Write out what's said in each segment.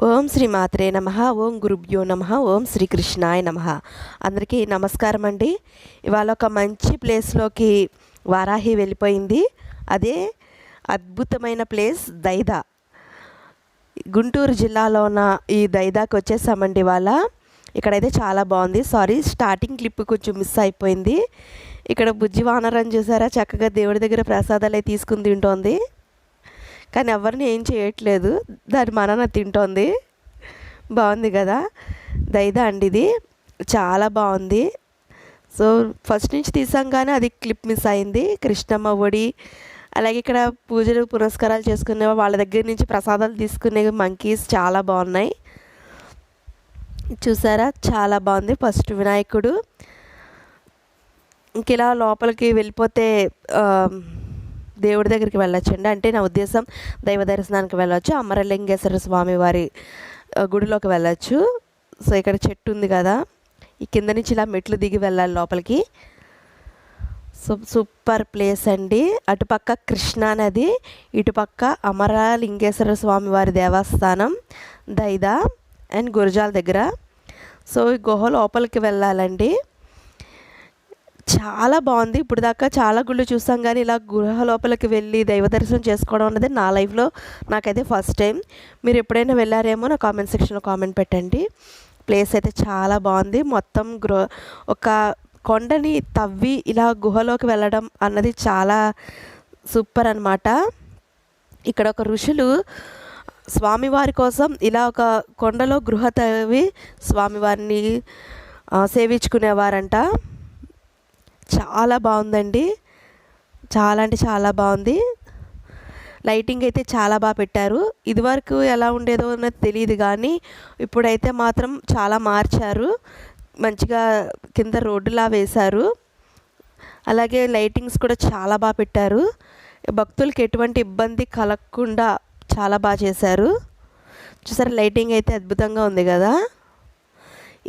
ఓం శ్రీ మాత్రే నమః. ఓం గురుభ్యో నమః. ఓం శ్రీకృష్ణాయ నమః. అందరికీ నమస్కారం అండి. ఇవాళ ఒక మంచి ప్లేస్లోకి వారాహి వెళ్ళిపోయింది. అదే అద్భుతమైన ప్లేస్ దైదా. గుంటూరు జిల్లాలో ఉన్న ఈ దైదాకి వచ్చేసామండి ఇవాళ. ఇక్కడైతే చాలా బాగుంది. సారీ, స్టార్టింగ్ క్లిప్ కొంచెం మిస్ అయిపోయింది. ఇక్కడ బుజ్జి వానరం చూసారా, చక్కగా దేవుడి దగ్గర ప్రసాదాలు అవి తీసుకుని తింటోంది. కానీ ఎవరిని ఏం చేయట్లేదు, దాని మనన తింటోంది. బాగుంది కదా. దైదా అండి ఇది, చాలా బాగుంది. సో ఫస్ట్ నుంచి తీసాం కానీ అది క్లిప్ మిస్ అయింది. కృష్ణమ్మ ఒడి, అలాగే ఇక్కడ పూజలు పునస్కారాలు చేసుకునే వాళ్ళ దగ్గర నుంచి ప్రసాదాలు తీసుకునే మంకీస్ చాలా బాగున్నాయి. చూసారా, చాలా బాగుంది. ఫస్ట్ వినాయకుడు. ఇంక ఇలా లోపలికి వెళ్ళిపోతే దేవుడి దగ్గరికి వెళ్ళొచ్చండి. అంటే నా ఉద్దేశం దైవ దర్శనానికి వెళ్ళొచ్చు. అమరలింగేశ్వర స్వామి వారి గుడిలోకి వెళ్ళొచ్చు. సో ఇక్కడ చెట్టు ఉంది కదా, ఈ కింద నుంచి ఇలా మెట్లు దిగి వెళ్ళాలి లోపలికి. సో సూపర్ ప్లేస్ అండి. అటుపక్క కృష్ణా నది, ఇటుపక్క అమరలింగేశ్వర స్వామి వారి దేవస్థానం దైదా అండ్ గురజాల దగ్గర. సో ఈ గుహ లోపలికి వెళ్ళాలండి. చాలా బాగుంది. ఇప్పుడు దాకా చాలా గుళ్ళు చూసాం కానీ ఇలా గృహ లోపలికి వెళ్ళి దైవ దర్శనం చేసుకోవడం అనేది నా లైఫ్లో నాకైతే ఫస్ట్ టైం. మీరు ఎప్పుడైనా వెళ్ళారేమో నా కామెంట్ సెక్షన్లో కామెంట్ పెట్టండి. ప్లేస్ అయితే చాలా బాగుంది. మొత్తం ఒక కొండని తవ్వి ఇలా గుహలోకి వెళ్ళడం అన్నది చాలా సూపర్ అన్నమాట. ఇక్కడ ఒక ఋషులు స్వామివారి కోసం ఇలా ఒక కొండలో గృహ తవ్వి స్వామివారిని సేవించుకునేవారంట. చాలా బాగుందండి, చాలా అంటే చాలా బాగుంది. లైటింగ్ అయితే చాలా బాగా పెట్టారు. ఇదివరకు ఎలా ఉండేదో అన్నది తెలియదు కానీ ఇప్పుడైతే మాత్రం చాలా మార్చారు. మంచిగా కింద రోడ్డులా వేశారు. అలాగే లైటింగ్స్ కూడా చాలా బాగా పెట్టారు. భక్తులకి ఎటువంటి ఇబ్బంది కలగకుండా చాలా బాగా చేశారు. చూసారా, లైటింగ్ అయితే అద్భుతంగా ఉంది కదా.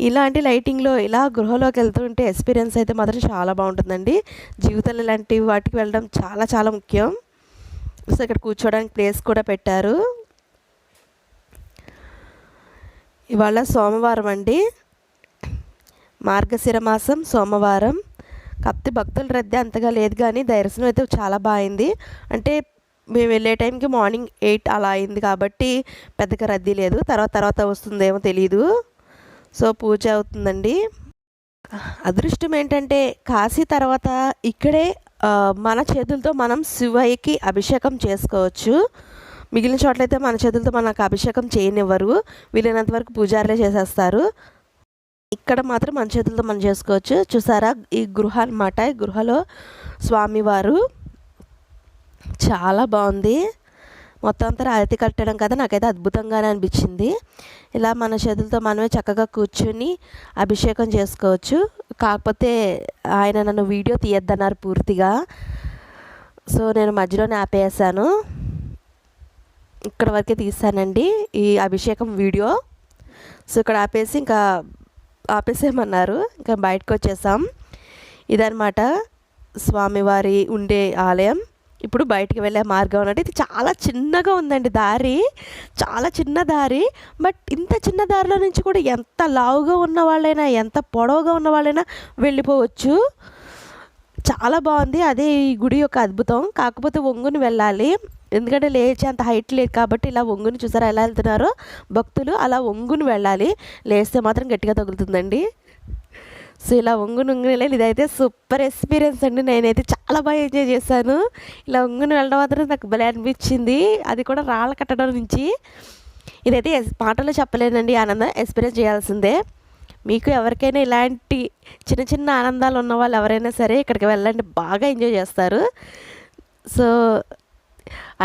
ఇలాంటి లైటింగ్లో ఇలా గృహలోకి వెళ్తుంటే ఎక్స్పీరియన్స్ అయితే మాత్రం చాలా బాగుంటుందండి. జీవితంలో ఇలాంటి వాటికి వెళ్ళడం చాలా చాలా ముఖ్యం. సో ఇక్కడ కూర్చోడానికి ప్లేస్ కూడా పెట్టారు. ఇవాళ సోమవారం అండి, మార్గశిర మాసం సోమవారం. కాకపోతే భక్తుల రద్దీ అంతగా లేదు కానీ దర్శనం అయితే చాలా బాగుంది. అంటే మేము వెళ్ళే టైంకి మార్నింగ్ 8 అలా అయింది కాబట్టి పెద్దగా రద్దీ లేదు. తర్వాత వస్తుందేమో తెలీదు. సో పూజ అవుతుందండి. అదృష్టం ఏంటంటే కాశీ తర్వాత ఇక్కడే మన చేతులతో మనం శివయ్యకి అభిషేకం చేసుకోవచ్చు. మిగిలిన చోట్లయితే మన చేతులతో మనకు అభిషేకం చేయనివ్వరు, వీలైనంత వరకు పూజారులే చేసేస్తారు. ఇక్కడ మాత్రం మన చేతులతో మనం చేసుకోవచ్చు. చూసారా, ఈ గృహ అన్నమాట. ఈ గృహలో స్వామివారు చాలా బాగుంది. మొత్తం అంతా రాతి కట్టడం కదా, నాకైతే అద్భుతంగానే అనిపించింది. ఇలా మన చేతులతో మనమే చక్కగా కూర్చుని అభిషేకం చేసుకోవచ్చు. కాకపోతే ఆయన నన్ను వీడియో తీయద్దన్నారు పూర్తిగా. సో నేను మధ్యలోనే ఆపేసాను. ఇక్కడ వరకే తీసానండి ఈ అభిషేకం వీడియో. సో ఇక్కడ ఆపేసి ఇంకా ఆపేసేయమన్నారు. ఇంకా బయటకు వచ్చేసాం. ఇదనమాట స్వామివారి ఉండే ఆలయం. ఇప్పుడు బయటికి వెళ్ళే మార్గం అన్నట్టు ఇది చాలా చిన్నగా ఉందండి. దారి చాలా చిన్న దారి. బట్ ఇంత చిన్న దారిలో నుంచి కూడా ఎంత లావుగా ఉన్న వాళ్ళైనా ఎంత పొడవుగా ఉన్న వాళ్ళైనా వెళ్ళిపోవచ్చు. చాలా బాగుంది. అదే ఈ గుడి యొక్క అద్భుతం. కాకపోతే వంగుని వెళ్ళాలి, ఎందుకంటే లేచే అంత హైట్ లేదు కాబట్టి. ఇలా వంగుని చూసారా ఎలా వెళ్తున్నారో భక్తులు, అలా వంగుని వెళ్ళాలి. లేస్తే మాత్రం గట్టిగా తగులుతుందండి. సో ఇలా వంగుని వెళ్ళాలి. ఇదైతే సూపర్ ఎక్స్పీరియన్స్ అండి. నేనైతే చాలా బాగా ఎంజాయ్ చేశాను. ఇలా వంగుని వెళ్ళడం మాత్రం నాకు భలే అనిపించింది, అది కూడా రాళ్ళ కట్టడం నుంచి. ఇదైతే మాటల్లో చెప్పలేనండి, ఆనందం ఎక్స్పీరియన్స్ చేయాల్సిందే. మీకు ఎవరికైనా ఇలాంటి చిన్న చిన్న ఆనందాలు ఉన్న వాళ్ళు ఎవరైనా సరే ఇక్కడికి వెళ్ళండి, బాగా ఎంజాయ్ చేస్తారు. సో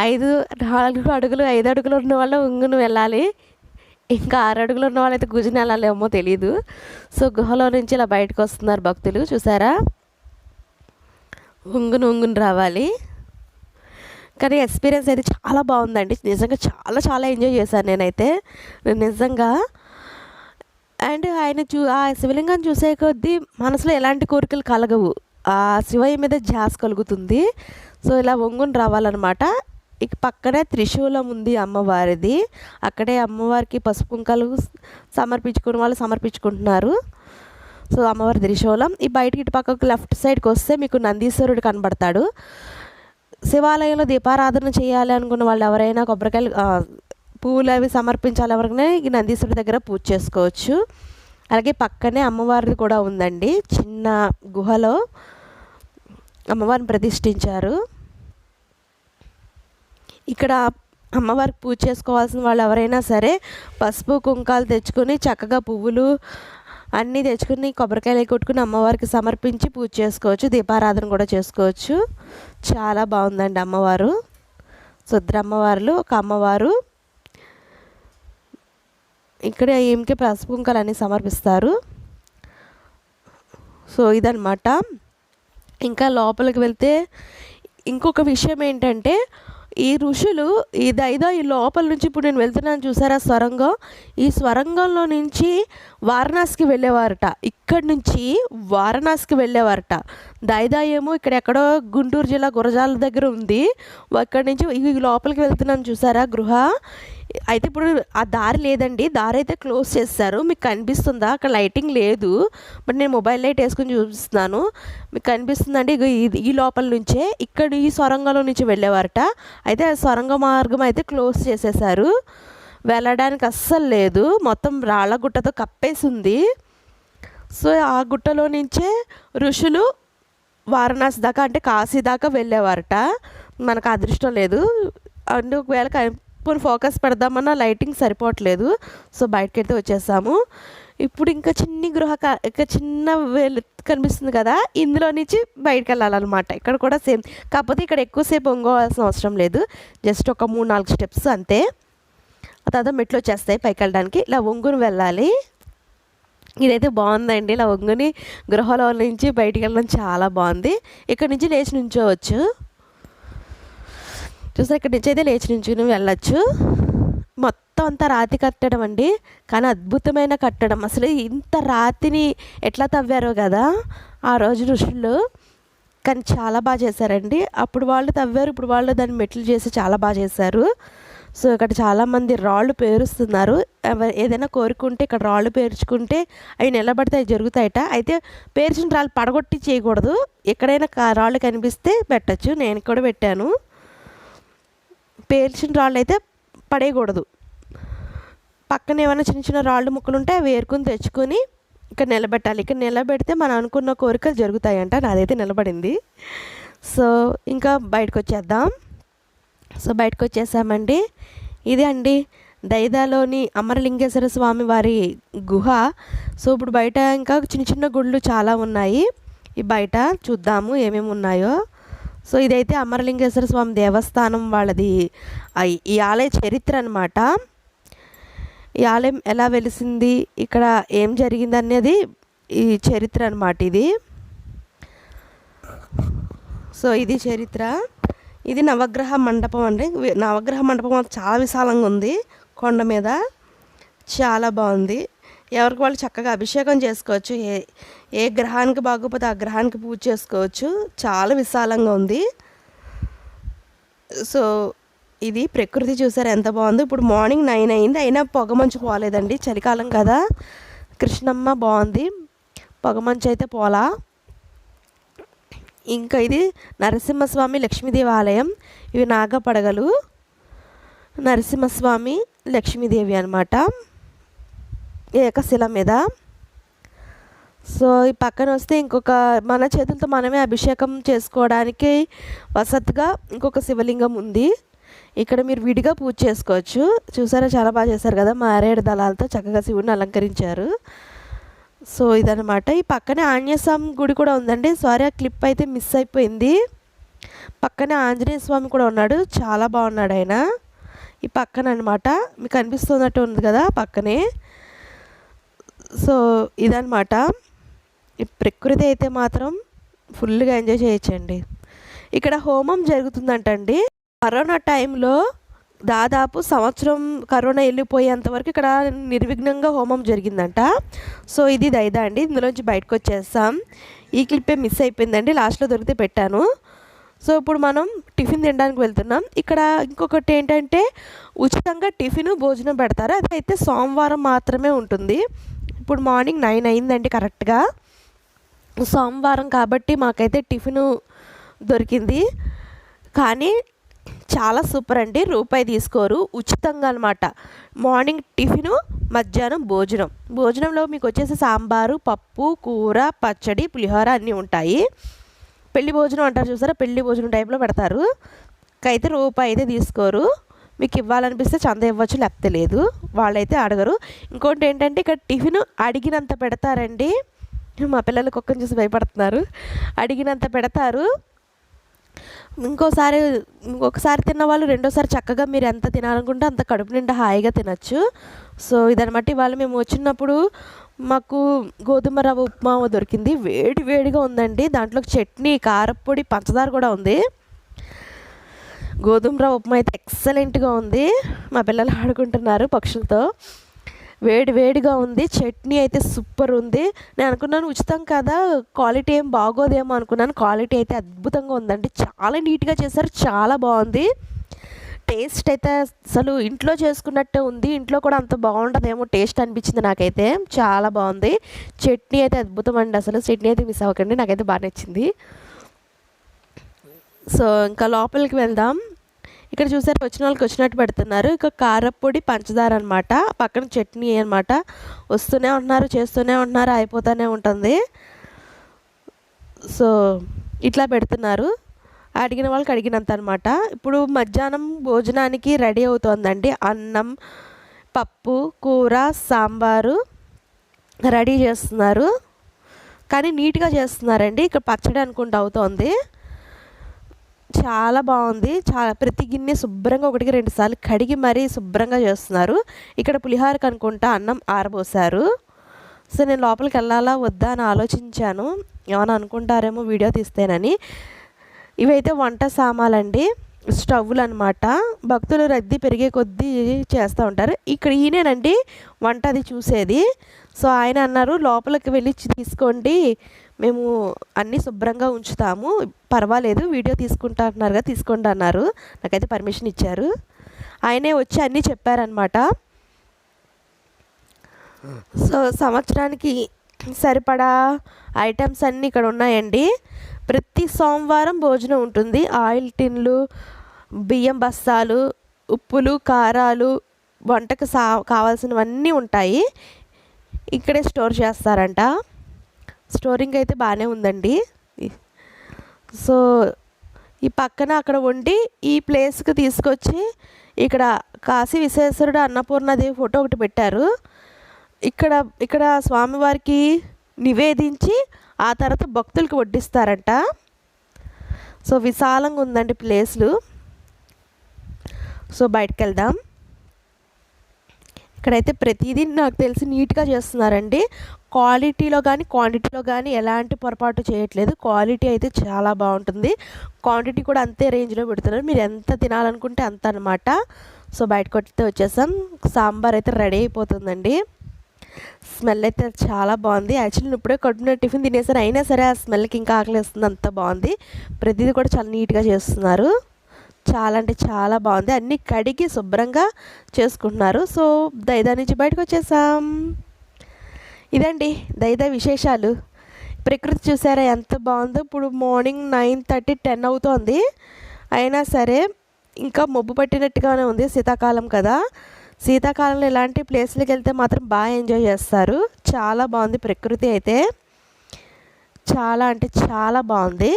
4 అడుగులు 5 అడుగులు ఉన్న వాళ్ళు వంగుని వెళ్ళాలి. ఇంకా 6 అడుగులు ఉన్న వాళ్ళైతే గుజుని వెళ్ళాలేమో తెలీదు. సో గుహలో నుంచి ఇలా బయటకు వస్తున్నారు భక్తులు. చూసారా, వంగుని రావాలి. కానీ ఎక్స్పీరియన్స్ అయితే చాలా బాగుందండి. నిజంగా చాలా చాలా ఎంజాయ్ చేశాను నేనైతే నిజంగా. అండ్ ఆయన ఆ శివలింగాన్ని చూసే కొద్దీ మనసులో ఎలాంటి కోరికలు కలగవు, ఆ శివయ్య మీద ధ్యాస కలుగుతుంది. సో ఇలా వంగుని రావాలన్నమాట. ఇక పక్కనే త్రిశూలం ఉంది అమ్మవారిది. అక్కడే అమ్మవారికి పసుపు కుంకాలు సమర్పించుకునే వాళ్ళు సమర్పించుకుంటున్నారు. సో అమ్మవారి త్రిశూలం. ఈ బయటికి ఇటు పక్కకు లెఫ్ట్ సైడ్కి వస్తే మీకు నందీశ్వరుడు కనబడతాడు. శివాలయంలో దీపారాధన చేయాలి అనుకున్న వాళ్ళు ఎవరైనా కొబ్బరికాయలు పువ్వులు అవి సమర్పించాలి ఎవరికైనా ఈ నందీశ్వరుడి దగ్గర పూజ చేసుకోవచ్చు. అలాగే పక్కనే అమ్మవారిది కూడా ఉందండి. చిన్న గుహలో అమ్మవారిని ప్రతిష్ఠించారు. ఇక్కడ అమ్మవారికి పూజ చేసుకోవాల్సిన వాళ్ళు ఎవరైనా సరే పసుపు కుంకాలు తెచ్చుకొని చక్కగా పువ్వులు అన్నీ తెచ్చుకుని కొబ్బరికాయలు కొట్టుకుని అమ్మవారికి సమర్పించి పూజ చేసుకోవచ్చు. దీపారాధన కూడా చేసుకోవచ్చు. చాలా బాగుందండి అమ్మవారు. సుద్రమ్మవార్లు ఒక అమ్మవారు. ఇక్కడ ఈమెకి పసుపు కుంకాలు అన్నీ సమర్పిస్తారు. సో ఇదనమాట. ఇంకా లోపలికి వెళ్తే ఇంకొక విషయం ఏంటంటే ఈ ఋషులు ఈ లోపల నుంచి ఇప్పుడు నేను వెళ్తున్నాను చూసారా స్వరంగం, ఈ స్వరంగంలో నుంచి వారణాసికి వెళ్ళేవారట. ఇక్కడి నుంచి వారణాసికి వెళ్ళేవారట. ఏమో ఇక్కడ ఎక్కడో గుంటూరు జిల్లా గురజాల దగ్గర ఉంది. అక్కడి నుంచి ఈ లోపలికి వెళ్తున్నాను చూసారా గృహ. అయితే ఇప్పుడు ఆ దారి లేదండి, దారి అయితే క్లోజ్ చేస్తారు. మీకు కనిపిస్తుందా? అక్కడ లైటింగ్ లేదు, బట్ నేను మొబైల్ లైట్ వేసుకొని చూపిస్తున్నాను. మీకు కనిపిస్తుందండి. ఈ లోపల నుంచే ఇక్కడ ఈ సొరంగంలో నుంచి వెళ్ళేవారట. అయితే ఆ సొరంగ మార్గం అయితే క్లోజ్ చేసేసారు. వెళ్ళడానికి అస్సలు లేదు, మొత్తం రాళ్ళ గుట్టతో కప్పేసి ఉంది. సో ఆ గుట్టలో నుంచే ఋషులు వారణాసి దాకా అంటే కాశీ దాకా వెళ్ళేవారట. మనకు అదృష్టం లేదు, అండ్ ఒకవేళ పోనీ ఫోకస్ పెడదామన్నా లైటింగ్ సరిపోవట్లేదు. సో బయటకైతే వచ్చేసాము. ఇప్పుడు ఇంకా ఇంకా చిన్న కనిపిస్తుంది కదా, ఇందులో నుంచి బయటకు వెళ్ళాలన్నమాట. ఇక్కడ కూడా సేమ్, కాకపోతే ఇక్కడ ఎక్కువసేపు వంగోవాల్సిన అవసరం లేదు. జస్ట్ ఒక 3-4 స్టెప్స్ అంతే. ఆ తర్వాత మెట్లు వచ్చేస్తాయి పైకి వెళ్ళడానికి. ఇలా వంగుని వెళ్ళాలి. ఇదైతే బాగుందండి. ఇలా వంగుని గృహలో నుంచి బయటికి వెళ్ళడం చాలా బాగుంది. ఇక్కడ నుంచి లేచి నుంచోవచ్చు. చూసారు, ఇక్కడ నుంచి అయితే లేచి నుంచి వెళ్ళచ్చు. మొత్తం అంతా రాతి కట్టడం అండి, కానీ అద్భుతమైన కట్టడం. అసలు ఇంత రాతిని ఎట్లా తవ్వారో కదా ఆ రోజు ఋషులు, కానీ చాలా బాగా చేశారండి. అప్పుడు వాళ్ళు తవ్వారు, ఇప్పుడు వాళ్ళు దాన్ని మెట్లు చేసి చాలా బాగా చేశారు. సో ఇక్కడ చాలామంది రాళ్ళు పేరుస్తున్నారు. ఏదైనా కోరుకుంటే ఇక్కడ రాళ్ళు పేర్చుకుంటే అవి నిలబడితే అవి జరుగుతాయట. అయితే పేర్చిన రాళ్ళు పడగొట్టి చేయకూడదు, ఎక్కడైనా రాళ్ళు కనిపిస్తే పెట్టచ్చు. నేను కూడా పెట్టాను. పేర్చిన రాళ్ళు అయితే పడేయకూడదు. పక్కన ఏమైనా చిన్న చిన్న రాళ్ళు ముక్కలు ఉంటే అవి ఏరుకుని తెచ్చుకొని ఇక్కడ నిలబెట్టాలి. ఇక్కడ నిలబెడితే మనం అనుకున్న కోరికలు జరుగుతాయంట. నాదైతే నిలబడింది. సో ఇంకా బయటకు వచ్చేద్దాం. సో బయటకు వచ్చేసామండి. ఇదే అండి దైదాలోని అమరలింగేశ్వర స్వామి వారి గుహ. సో ఇప్పుడు బయట ఇంకా చిన్న చిన్న గుళ్ళు చాలా ఉన్నాయి. ఈ బయట చూద్దాము ఏమేమి ఉన్నాయో. సో ఇదైతే అమరలింగేశ్వర స్వామి దేవస్థానం వాళ్ళది ఈ ఆలయ చరిత్ర అనమాట. ఈ ఆలయం ఎలా వెలిసింది, ఇక్కడ ఏం జరిగింది అనేది ఈ చరిత్ర అనమాట ఇది. సో ఇది చరిత్ర. ఇది నవగ్రహ మండపం అండి. నవగ్రహ మండపం చాలా విశాలంగా ఉంది, కొండ మీద చాలా బాగుంది. ఎవరికి వాళ్ళు చక్కగా అభిషేకం చేసుకోవచ్చు. ఏ గ్రహానికి బాగోపోతే ఆ గ్రహానికి పూజ చేసుకోవచ్చు. చాలా విశాలంగా ఉంది. సో ఇది ప్రకృతి చూసారు ఎంత బాగుందో. ఇప్పుడు మార్నింగ్ 9 అయింది, అయినా పొగమంచు పోలేదండి. చలికాలం కదా. కృష్ణమ్మ బాగుంది, పొగమంచు అయితే పోలా. ఇంకా ఇది నరసింహస్వామి లక్ష్మీదేవి ఆలయం. ఇవి నాగపడగలు. నరసింహస్వామి లక్ష్మీదేవి అనమాట ఏకశిల మీద. సో ఈ పక్కన వస్తే ఇంకొక మన చేతులతో మనమే అభిషేకం చేసుకోవడానికి వసతిగా ఇంకొక శివలింగం ఉంది. ఇక్కడ మీరు విడిగా పూజ చేసుకోవచ్చు. చూసారా, చాలా బాగా చేశారు కదా, మారేడు దళాలతో చక్కగా శివుడిని అలంకరించారు. సో ఇదనమాట. ఈ పక్కనే ఆంజనేయ స్వామి గుడి కూడా ఉందండి. సారీ, ఆ క్లిప్ అయితే మిస్ అయిపోయింది. పక్కనే ఆంజనేయ స్వామి కూడా ఉన్నాడు, చాలా బాగున్నాడు ఆయన. ఈ పక్కన అనమాట మీకు కనిపిస్తున్నట్టు ఉంది కదా పక్కనే. సో ఇదనమాట. ఈ ప్రకృతి అయితే మాత్రం ఫుల్గా ఎంజాయ్ చేయొచ్చండి. ఇక్కడ హోమం జరుగుతుందంటండి. కరోనా టైంలో దాదాపు సంవత్సరం కరోనా వెళ్ళిపోయేంతవరకు ఇక్కడ నిర్విఘ్నంగా హోమం జరిగిందంట. సో ఇది దైదా అండి. ఇందులోంచి బయటకు వచ్చేస్తాం. ఈ క్లిప్పే మిస్ అయిపోయిందండి, లాస్ట్లో దొరికితే పెట్టాను. సో ఇప్పుడు మనం టిఫిన్ తినడానికి వెళ్తున్నాం. ఇక్కడ ఇంకొకటి ఏంటంటే ఉచితంగా టిఫిన్ భోజనం పెడతారు. అదైతే సోమవారం మాత్రమే ఉంటుంది. ఇప్పుడు మార్నింగ్ 9 అయిందండి కరెక్ట్గా. సోమవారం కాబట్టి మాకైతే టిఫిను దొరికింది. కానీ చాలా సూపర్ అండి. రూపాయి తీసుకోరు, ఉచితంగా అనమాట. మార్నింగ్ టిఫిను, మధ్యాహ్నం భోజనంలో మీకు వచ్చేసి సాంబారు, పప్పు, కూర, పచ్చడి, పులిహోర అన్నీ ఉంటాయి. పెళ్లి భోజనం అంటారు చూసారా, పెళ్లి భోజనం టైప్లో పెడతారు. అయితే రూపాయి అయితే తీసుకోరు. మీకు ఇవ్వాలనిపిస్తే చంద ఇవ్వచ్చు, లేకపోతే లేదు, వాళ్ళైతే అడగరు. ఇంకోటి ఏంటంటే ఇక్కడ టిఫిన్ అడిగినంత పెడతారండి. మా పిల్లలు కుక్కని చూసి భయపడుతున్నారు. అడిగినంత పెడతారు. ఇంకొకసారి తిన్నవాళ్ళు రెండోసారి చక్కగా మీరు ఎంత తినాలనుకుంటే అంత కడుపు నిండా హాయిగా తినచ్చు. సో ఇదనమాట. ఇవాళ మేము వచ్చినప్పుడు మాకు గోధుమ రవ్వ ఉప్మా దొరికింది. వేడి వేడిగా ఉందండి. దాంట్లో చట్నీ, కారప్పొడి, పంచదార కూడా ఉంది. గోధుమ రవ్వ ఉప్మా అయితే ఎక్సలెంట్గా ఉంది. మా పిల్లలు ఆడుకుంటున్నారు పక్షులతో. వేడి వేడిగా ఉంది. చట్నీ అయితే సూపర్ ఉంది. నేను అనుకున్నాను ఉచితం కదా, క్వాలిటీ ఏం బాగోదేమో అనుకున్నాను. క్వాలిటీ అయితే అద్భుతంగా ఉందండి. చాలా నీట్గా చేశారు, చాలా బాగుంది. టేస్ట్ అయితే అసలు ఇంట్లో చేసుకున్నట్టే ఉంది. ఇంట్లో కూడా అంత బాగుంటుందేమో టేస్ట్ అనిపించింది నాకైతే. చాలా బాగుంది. చట్నీ అయితే అద్భుతం అండి. అసలు చట్నీ అయితే మిస్ అవ్వకండి, నాకైతే బాగా నచ్చింది. సో ఇంకా లోపలికి వెళ్దాం. ఇక్కడ చూసారు, వచ్చిన వాళ్ళకి వచ్చినట్టు పెడుతున్నారు. ఇక కారప్పొడి, పంచదార అనమాట, పక్కన చట్నీ అనమాట. వస్తూనే ఉంటున్నారు, చేస్తూనే ఉంటున్నారు, అయిపోతూనే ఉంటుంది. సో ఇట్లా పెడుతున్నారు, అడిగిన వాళ్ళకి అడిగినంత అనమాట. ఇప్పుడు మధ్యాహ్నం భోజనానికి రెడీ అవుతోందండి. అన్నం, పప్పు, కూర, సాంబారు రెడీ చేస్తున్నారు. కానీ నీట్గా చేస్తున్నారండి. ఇక్కడ పచ్చడి అనుకుంటూ అవుతోంది. చాలా బాగుంది. ప్రతి గిన్నె శుభ్రంగా 1-2 సార్లు కడిగి మరీ శుభ్రంగా చేస్తున్నారు. ఇక్కడ పులిహోరకు అనుకుంటా అన్నం ఆరబోసారు. సో నేను లోపలికి వెళ్ళాలా వద్దా అని ఆలోచించాను. ఏమైనా అనుకుంటారేమో వీడియో తీస్తేనని. ఇవైతే వంట సామాన్లండి, స్టవ్లు అనమాట. భక్తులు రద్దీ పెరిగే కొద్దీ చేస్తూ ఉంటారు. ఇక్కడ ఈయనేనండి వంట అది చూసేది. సో ఆయన అన్నారు లోపలికి వెళ్ళి తీసుకోండి, మేము అన్నీ శుభ్రంగా ఉంచుతాము, పర్వాలేదు, వీడియో తీసుకుంటా అంటున్నారు కదా, తీసుకోండి అన్నారు. నాకైతే పర్మిషన్ ఇచ్చారు. ఆయనే వచ్చి అన్నీ చెప్పారనమాట. సో సంవత్సరానికి సరిపడా ఐటమ్స్ అన్నీ ఇక్కడ ఉన్నాయండి. ప్రతి సోమవారం భోజనం ఉంటుంది. ఆయిల్ టిన్లు, బియ్యం బస్తాలు, ఉప్పులు, కారాలు, వంటకు కావాల్సినవన్నీ ఉంటాయి. ఇక్కడే స్టోర్ చేస్తారంట. స్టోరింగ్ అయితే బాగానే ఉందండి. సో ఈ పక్కన అక్కడ వండి ఈ ప్లేస్కి తీసుకొచ్చి ఇక్కడ కాశీ విశ్వేశ్వరుడు, అన్నపూర్ణదేవి ఫోటో ఒకటి పెట్టారు. ఇక్కడ స్వామివారికి నివేదించి ఆ తర్వాత భక్తులకి వడ్డిస్తారంట. సో విశాలంగా ఉందండి ప్లేస్లు. సో బయటకు వెళ్దాం. ఇక్కడైతే ప్రతిదీ నాకు తెలిసి నీట్గా చేస్తున్నారండి. క్వాలిటీలో కానీ క్వాంటిటీలో కానీ ఎలాంటి పొరపాటు చేయట్లేదు. క్వాలిటీ అయితే చాలా బాగుంటుంది. క్వాంటిటీ కూడా అంతే రేంజ్లో పెడుతున్నారు. మీరు ఎంత తినాలనుకుంటే అంత అనమాట. సో బయటకు వస్తే వచ్చేసాం. సాంబార్ అయితే రెడీ అయిపోతుందండి. స్మెల్ అయితే చాలా బాగుంది. యాక్చువల్లీ ఇప్పుడే కడుపున టిఫిన్ తినేసారు, అయినా సరే ఆ స్మెల్కి ఇంకా ఆకలిస్తుంది, అంత బాగుంది. ప్రతిదీ కూడా చాలా నీట్గా చేస్తున్నారు. చాలా అంటే చాలా బాగుంది. అన్నీ కడిగి శుభ్రంగా చేసుకుంటున్నారు. సో దైదా నుంచి బయటకు వచ్చేసాం. ఇదండి దైదా విశేషాలు. ప్రకృతి చూసారా ఎంత బాగుందో. ఇప్పుడు మార్నింగ్ 9:30, 10 అవుతోంది. అయినా సరే ఇంకా మబ్బు పట్టినట్టుగానే ఉంది. శీతాకాలం కదా, శీతాకాలంలో ఇలాంటి ప్లేస్లకు వెళ్తే మాత్రం బాగా ఎంజాయ్ చేస్తారు. చాలా బాగుంది ప్రకృతి అయితే, చాలా అంటే చాలా బాగుంది.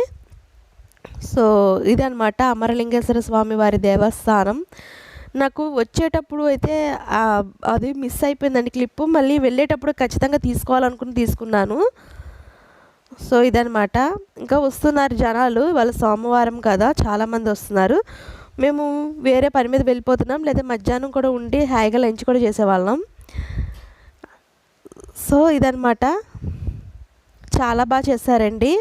సో ఇదనమాట అమరలింగేశ్వర స్వామి వారి దేవస్థానం. నాకు వచ్చేటప్పుడు అయితే అది మిస్ అయిపోయిందండి క్లిప్పు. మళ్ళీ వెళ్ళేటప్పుడు ఖచ్చితంగా తీసుకోవాలనుకుని తీసుకున్నాను. సో ఇదనమాట. ఇంకా వస్తున్నారు జనాలు. ఇవాళ సోమవారం కదా, చాలామంది వస్తున్నారు. మేము వేరే పని మీద వెళ్ళిపోతున్నాం, లేదా మధ్యాహ్నం కూడా ఉండి హాయిగా లంచ్ కూడా చేసేవాళ్ళం. సో ఇదనమాట. చాలా బాగా చేశారండి.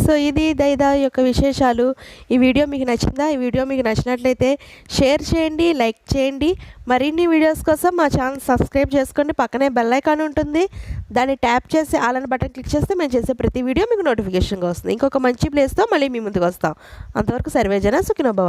సో ఇది దైదా యొక్క విశేషాలు. ఈ వీడియో మీకు నచ్చిందా? ఈ వీడియో మీకు నచ్చినట్లయితే షేర్ చేయండి, లైక్ చేయండి. మరిన్ని వీడియోస్ కోసం మా ఛానల్ సబ్స్క్రైబ్ చేసుకోండి. పక్కనే బెల్ ఐకాన్ ఉంటుంది, దాన్ని ట్యాప్ చేసి ఆల్ అనే బటన్ క్లిక్ చేస్తే మేము చేసే ప్రతి వీడియో మీకు నోటిఫికేషన్గా వస్తుంది. ఇంకొక మంచి ప్లేస్తో మళ్ళీ మీ ముందుకు వస్తాం. అంతవరకు సర్వేజన సుఖినో భవంతు.